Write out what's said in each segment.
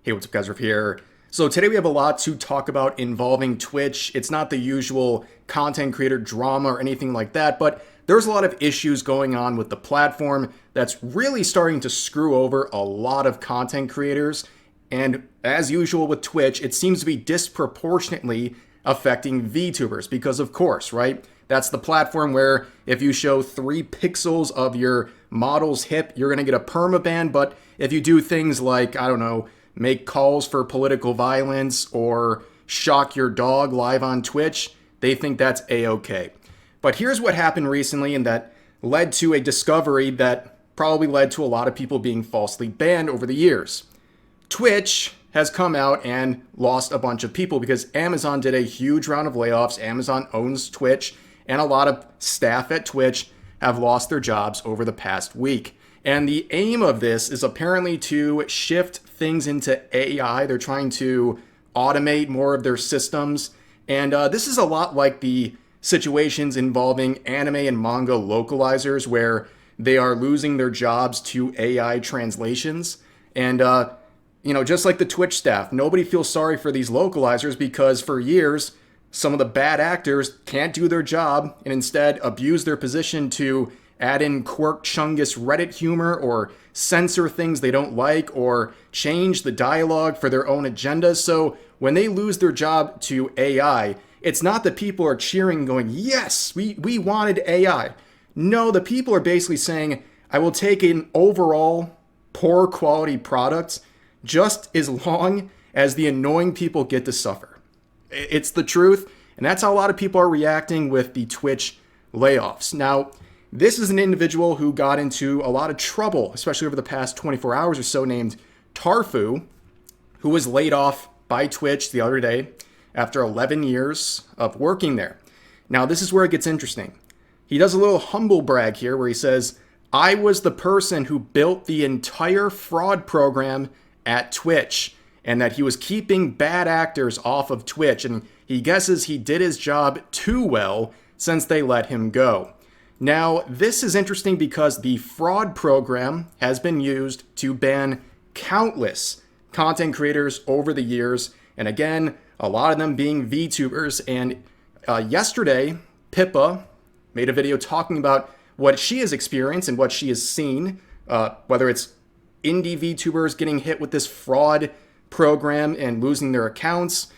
Hey, what's up guys, Riff here. So today we have a lot to talk about involving Twitch. It's not the usual content creator drama or anything like that, but there's a lot of issues going on with the platform that's really starting to screw over a lot of content creators. And as usual with Twitch, it seems to be disproportionately affecting VTubers because of course, right? That's the platform where if you show 3 pixels of your model's hip, you're gonna get a permaban, but if you do things like, I don't know, make calls for political violence or shock your dog live on Twitch, they think that's a-okay. But here's what happened recently, and that led to a discovery that probably led to a lot of people being falsely banned over the years. Twitch has come out and lost a bunch of people because Amazon did a huge round of layoffs. Amazon owns Twitch, and a lot of staff at Twitch have lost their jobs over the past week. And the aim of this is apparently to shift things into AI. They're trying to automate more of their systems. And this is a lot like the situations involving anime and manga localizers where they are losing their jobs to AI translations. And, just like the Twitch staff, nobody feels sorry for these localizers because for years, some of the bad actors can't do their job and instead abuse their position to add in quirk chungus Reddit humor or censor things they don't like or change the dialogue for their own agendas. So when they lose their job to AI, it's not that people are cheering going, yes, we wanted AI. No, the people are basically saying, I will take an overall poor quality product just as long as the annoying people get to suffer. It's the truth, and that's how a lot of people are reacting with the Twitch layoffs. Now, this is an individual who got into a lot of trouble, especially over the past 24 hours or so, named Tarfu, who was laid off by Twitch the other day after 11 years of working there. Now, this is where it gets interesting. He does a little humble brag here where he says, I was the person who built the entire fraud program at Twitch, and that he was keeping bad actors off of Twitch, and he guesses he did his job too well since they let him go. Now, this is interesting because the fraud program has been used to ban countless content creators over the years, and again, a lot of them being VTubers. And yesterday, Pippa made a video talking about what she has experienced and what she has seen, whether it's indie VTubers getting hit with this fraud program and losing their accounts,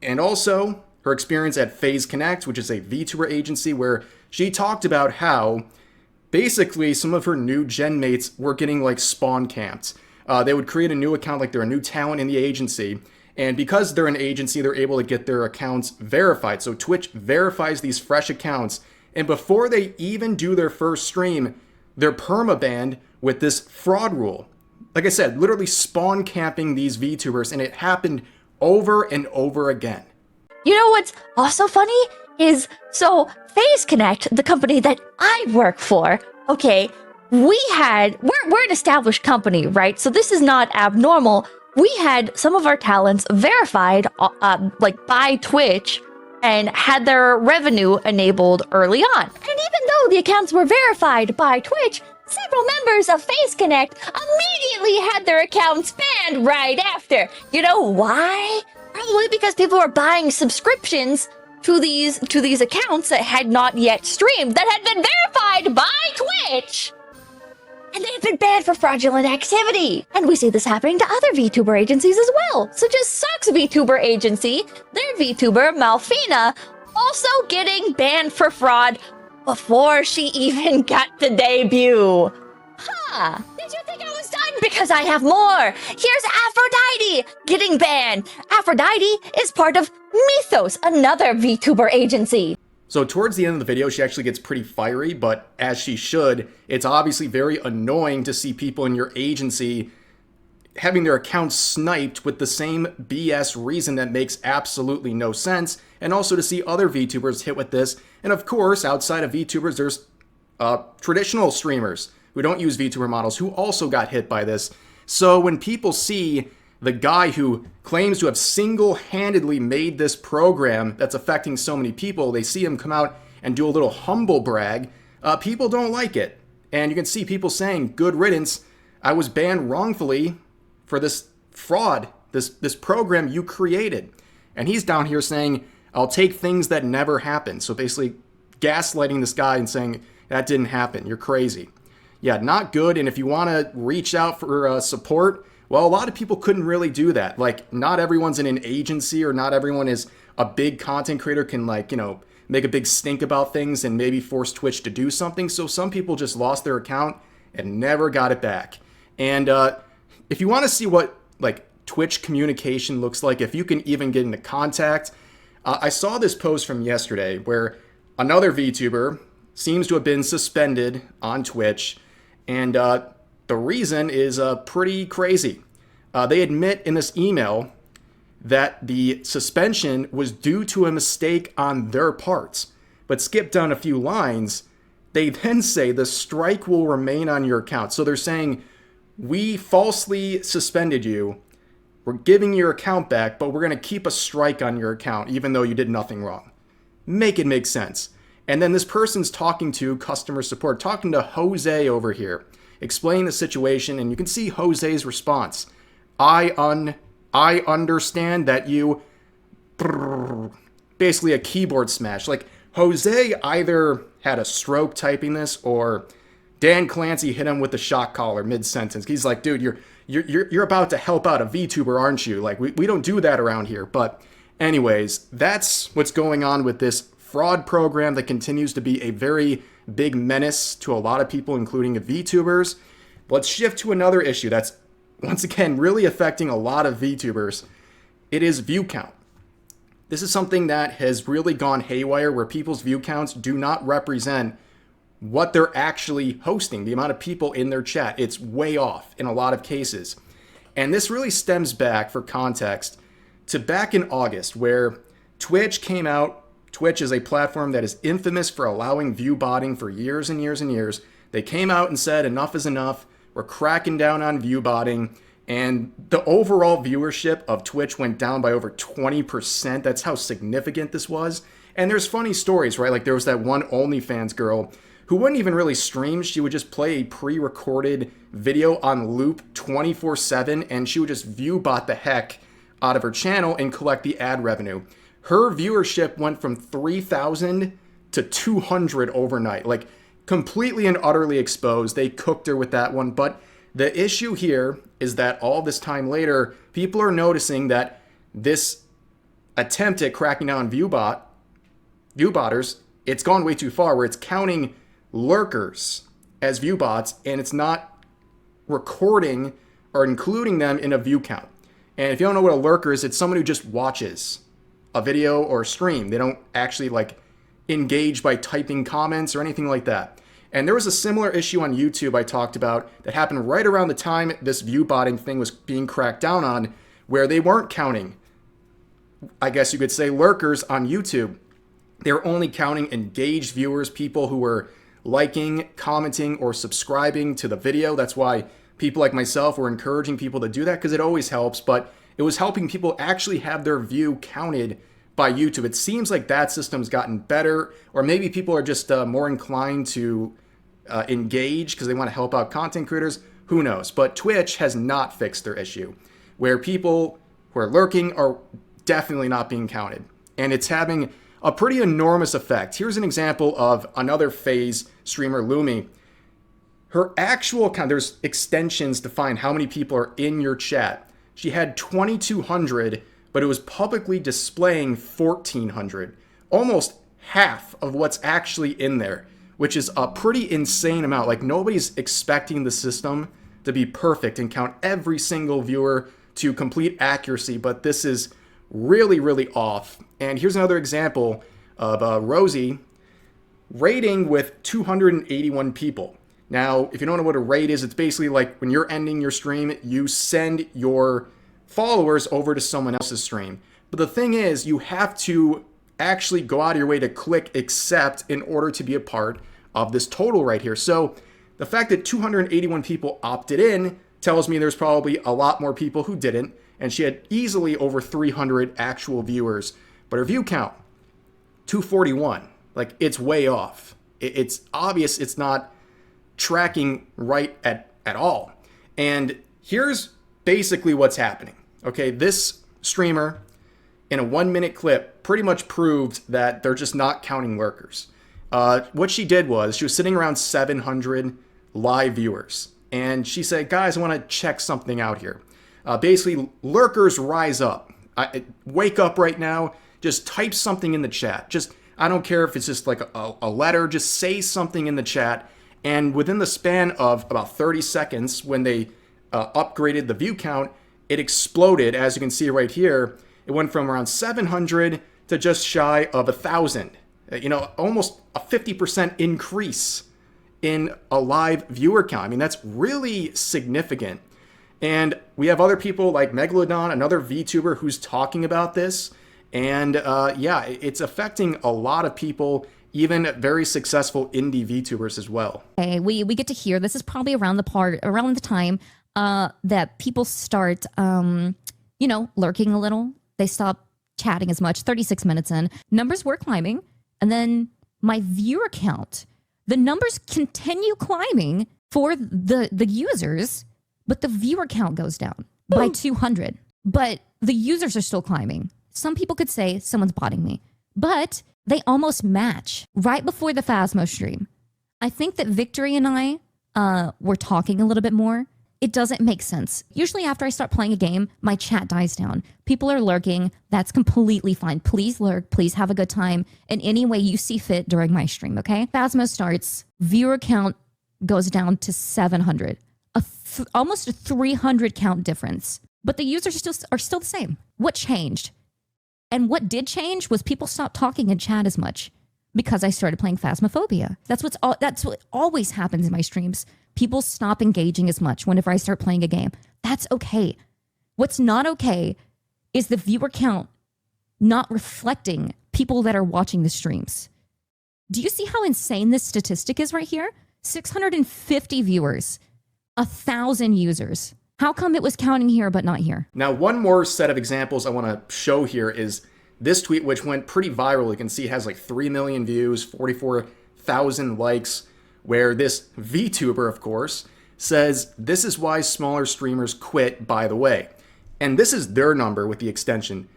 and also her experience at Phase Connect, which is a VTuber agency where she talked about how basically some of her new gen mates were getting like spawn camped. They would create a new account like they're a new talent in the agency, and because they're an agency, they're able to get their accounts verified. So Twitch verifies these fresh accounts, and before they even do their first stream, they're permabanned with this fraud rule. Like I said, literally spawn camping these VTubers, and it happened over and over again. You know what's also funny is, so Phase Connect, the company that I work for, okay, we're an established company, right? So this is not abnormal. We had some of our talents verified, by Twitch, and had their revenue enabled early on. And even though the accounts were verified by Twitch, several members of Phase Connect immediately had their accounts banned right after. You know why? Probably because people were buying subscriptions to these accounts that had not yet streamed, that had been verified by Twitch. And they have been banned for fraudulent activity. And we see this happening to other VTuber agencies as well, such as Sucks VTuber agency, their VTuber, Malfina, also getting banned for fraud before she even got to debut. Huh, did you think I was done? Because I have more. Here's Aphrodite getting banned. Aphrodite is part of Mythos, another VTuber agency. So towards the end of the video, she actually gets pretty fiery, but as she should. It's obviously very annoying to see people in your agency having their accounts sniped with the same BS reason that makes absolutely no sense, and also to see other VTubers hit with this. And of course, outside of VTubers, there's traditional streamers who don't use VTuber models who also got hit by this. So when people see the guy who claims to have single-handedly made this program that's affecting so many people, they see him come out and do a little humble brag, people don't like it. And you can see people saying, good riddance, I was banned wrongfully for this fraud this program you created. And he's down here saying, I'll take things that never happened. So basically gaslighting this guy and saying, that didn't happen. You're crazy. Yeah, not good. And if you want to reach out for support, well, a lot of people couldn't really do that. Like, not everyone's in an agency, or not everyone is a big content creator can, like, you know, make a big stink about things and maybe force Twitch to do something. So some people just lost their account and never got it back. And if you want to see what like Twitch communication looks like, if you can even get into contact, I saw this post from yesterday where another VTuber seems to have been suspended on Twitch, and the reason is pretty crazy. They admit in this email that the suspension was due to a mistake on their parts, but skip down a few lines. They then say the strike will remain on your account. So they're saying, we falsely suspended you. We're giving your account back, but we're going to keep a strike on your account, even though you did nothing wrong. Make it make sense. And then this person's talking to customer support, talking to Jose over here, explaining the situation, and you can see Jose's response. I understand that you... Basically a keyboard smash. Like, Jose either had a stroke typing this, or Dan Clancy hit him with the shock collar mid-sentence. He's like, dude, you're about to help out a VTuber, aren't you? Like, we don't do that around here. But anyways, that's what's going on with this fraud program that continues to be a very big menace to a lot of people, including VTubers. Let's shift to another issue that's, once again, really affecting a lot of VTubers. It is view count. This is something that has really gone haywire, where people's view counts do not represent what they're actually hosting, the amount of people in their chat. It's way off in a lot of cases. And this really stems back, for context, to back in August, where Twitch came out. Twitch is a platform that is infamous for allowing view botting for years and years and years. They came out and said, enough is enough. We're cracking down on view botting. And the overall viewership of Twitch went down by over 20%. That's how significant this was. And there's funny stories, right? Like, there was that one OnlyFans girl who wouldn't even really stream. She would just play a pre-recorded video on loop 24/7, and she would just view bot the heck out of her channel and collect the ad revenue. Her viewership went from 3,000 to 200 overnight. Like, completely and utterly exposed. They cooked her with that one. But the issue here is that all this time later, people are noticing that this attempt at cracking down view botters, it's gone way too far, where it's counting lurkers as view bots, and it's not recording or including them in a view count. And if you don't know what a lurker is, it's someone who just watches a video or a stream. They don't actually like engage by typing comments or anything like that. And there was a similar issue on YouTube I talked about that happened right around the time this view botting thing was being cracked down on, where they weren't counting, I guess you could say, lurkers on YouTube. They were only counting engaged viewers, people who were liking, commenting, or subscribing to the video. That's why people like myself were encouraging people to do that, because it always helps. But it was helping people actually have their view counted by YouTube. It seems like that system's gotten better, or maybe people are just more inclined to engage because they want to help out content creators. Who knows? But Twitch has not fixed their issue, where people who are lurking are definitely not being counted. And it's having a pretty enormous effect. Here's an example of another FaZe streamer, Lumi. Her actual account, there's extensions to find how many people are in your chat. She had 2,200, but it was publicly displaying 1,400. Almost half of what's actually in there, which is a pretty insane amount. Like, nobody's expecting the system to be perfect and count every single viewer to complete accuracy, but this is really, really off. And here's another example of Rosie raiding with 281 people. Now, if you don't know what a raid is, it's basically like when you're ending your stream, you send your followers over to someone else's stream. But the thing is, you have to actually go out of your way to click accept in order to be a part of this total right here. So the fact that 281 people opted in tells me there's probably a lot more people who didn't, and she had easily over 300 actual viewers. But her view count, 241. Like, it's way off. It's obvious it's not tracking right at all. And here's basically what's happening. Okay, this streamer in a 1 minute clip pretty much proved that they're just not counting lurkers. What she did was she was sitting around 700 live viewers, and she said, guys, I want to check something out here. Basically, lurkers rise up. Wake up right now. Just type something in the chat. Just, I don't care if it's just like a letter, just say something in the chat. And within the span of about 30 seconds, when they upgraded the view count, it exploded. As you can see right here, it went from around 700 to just shy of 1,000. Almost a 50% increase in a live viewer count. I mean, that's really significant. And we have other people like Megalodon, another VTuber, who's talking about this. And yeah, it's affecting a lot of people, even very successful indie VTubers as well. Okay, we get to hear this is probably around the time that people start, lurking a little. They stop chatting as much. 36 minutes in, numbers were climbing, and then my viewer count, the numbers continue climbing for the users, but the viewer count goes down by 200. But the users are still climbing. Some people could say someone's botting me, but they almost match. Right before the Phasmo stream, I think that Victory and I were talking a little bit more. It doesn't make sense. Usually after I start playing a game, my chat dies down. People are lurking. That's completely fine. Please lurk. Please have a good time in any way you see fit during my stream, okay? Phasmo starts. Viewer count goes down to 700. Almost a 300 count difference. But the users are still the same. What changed? And what did change was people stopped talking in chat as much because I started playing Phasmophobia. That's what always happens in my streams. People stop engaging as much whenever I start playing a game. That's okay. What's not okay is the viewer count not reflecting people that are watching the streams. Do you see how insane this statistic is right here? 650 viewers, 1,000 users. How come it was counting here but not here? Now, one more set of examples I want to show here is this tweet, which went pretty viral. You can see it has like 3 million views, 44,000 likes, where this VTuber, of course, says, this is why smaller streamers quit, by the way. And this is their number with the extension.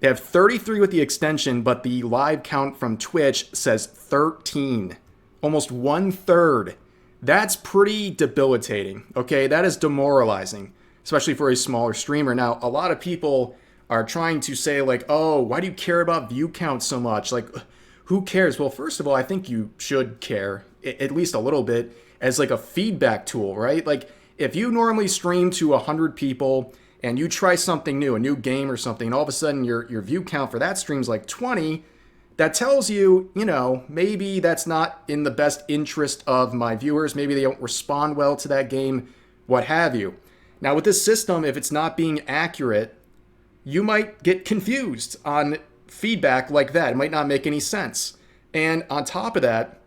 They have 33 with the extension, but the live count from Twitch says 13. Almost 1/3. That's pretty debilitating, okay? That is demoralizing, especially for a smaller streamer. Now, a lot of people are trying to say like, oh, why do you care about view count so much? Like, who cares? Well, first of all, I think you should care, at least a little bit, as like a feedback tool, right? Like, if you normally stream to 100 people and you try something new, a new game or something, and all of a sudden your view count for that stream's like 20, that tells you, maybe that's not in the best interest of my viewers. Maybe they don't respond well to that game, what have you. Now, with this system, if it's not being accurate, you might get confused on feedback like that. It might not make any sense. And on top of that,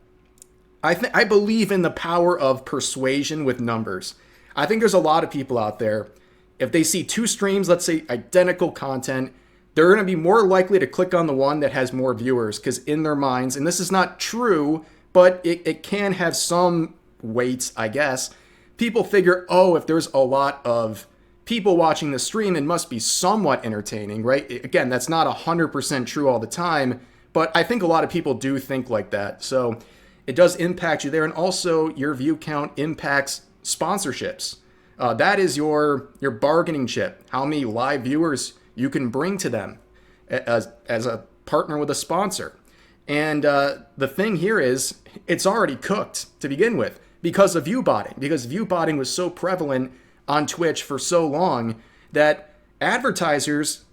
I believe in the power of persuasion with numbers. I think there's a lot of people out there, if they see two streams, let's say identical content, they're going to be more likely to click on the one that has more viewers, because in their minds, and this is not true, but it can have some weight, I guess, people figure, oh, if there's a lot of people watching the stream, it must be somewhat entertaining, right? Again, that's not 100% true all the time, but I think a lot of people do think like that. So it does impact you there. And also your view count impacts sponsorships. That is your bargaining chip, how many live viewers you can bring to them as a partner with a sponsor. And the thing here is, it's already cooked to begin with because of view botting, because view botting was so prevalent on Twitch for so long that advertisers,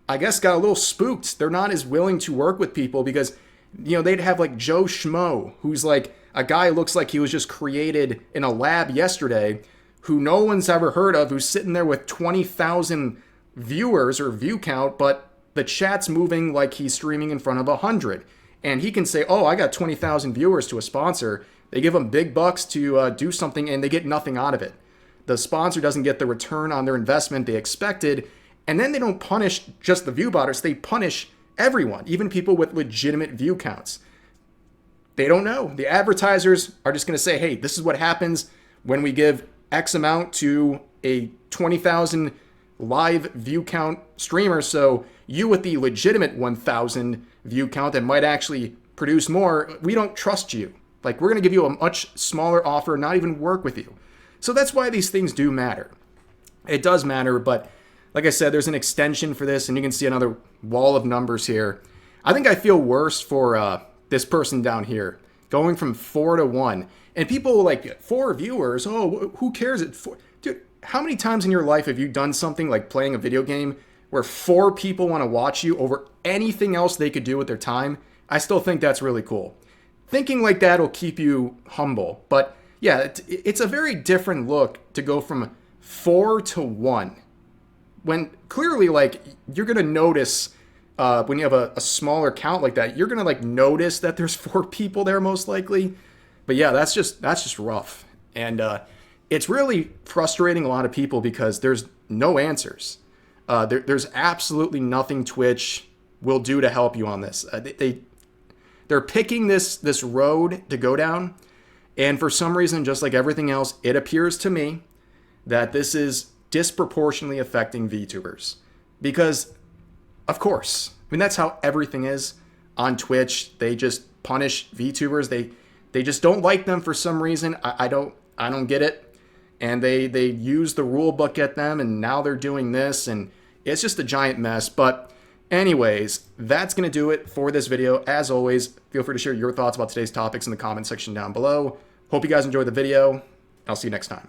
I guess, got a little spooked. They're not as willing to work with people because, they'd have like Joe Schmo, who's like a guy who looks like he was just created in a lab yesterday, who no one's ever heard of, who's sitting there with 20,000 viewers or view count, but the chat's moving like he's streaming in front of 100. And he can say, oh, I got 20,000 viewers to a sponsor. They give him big bucks to do something and they get nothing out of it. The sponsor doesn't get the return on their investment they expected. And then they don't punish just the view botters. They punish everyone, even people with legitimate view counts. They don't know. The advertisers are just going to say, hey, this is what happens when we give X amount to a 20,000 live view count streamer. So you with the legitimate 1,000 view count that might actually produce more, we don't trust you. Like, we're going to give you a much smaller offer, not even work with you. So that's why these things do matter. It does matter, but like I said, there's an extension for this, and you can see another wall of numbers here. I think I feel worse for this person down here, going from 4 to 1. And people like, 4 viewers, oh, who cares? Dude, how many times in your life have you done something like playing a video game where 4 people want to watch you over anything else they could do with their time? I still think that's really cool. Thinking like that will keep you humble. But yeah, it's a very different look to go from 4 to 1. When clearly, like, you're going to notice when you have a smaller count like that, you're going to like notice that there's 4 people there most likely. But yeah, that's just rough. And it's really frustrating a lot of people because there's no answers. There's absolutely nothing Twitch will do to help you on this. They're picking this road to go down. And for some reason, just like everything else, it appears to me that this is disproportionately affecting VTubers. Because, of course, I mean, that's how everything is on Twitch. They just punish VTubers. They just don't like them for some reason. I don't get it. And they use the rule book at them, and now they're doing this, and it's just a giant mess. But anyways, that's going to do it for this video. As always, feel free to share your thoughts about today's topics in the comment section down below. Hope you guys enjoyed the video. I'll see you next time.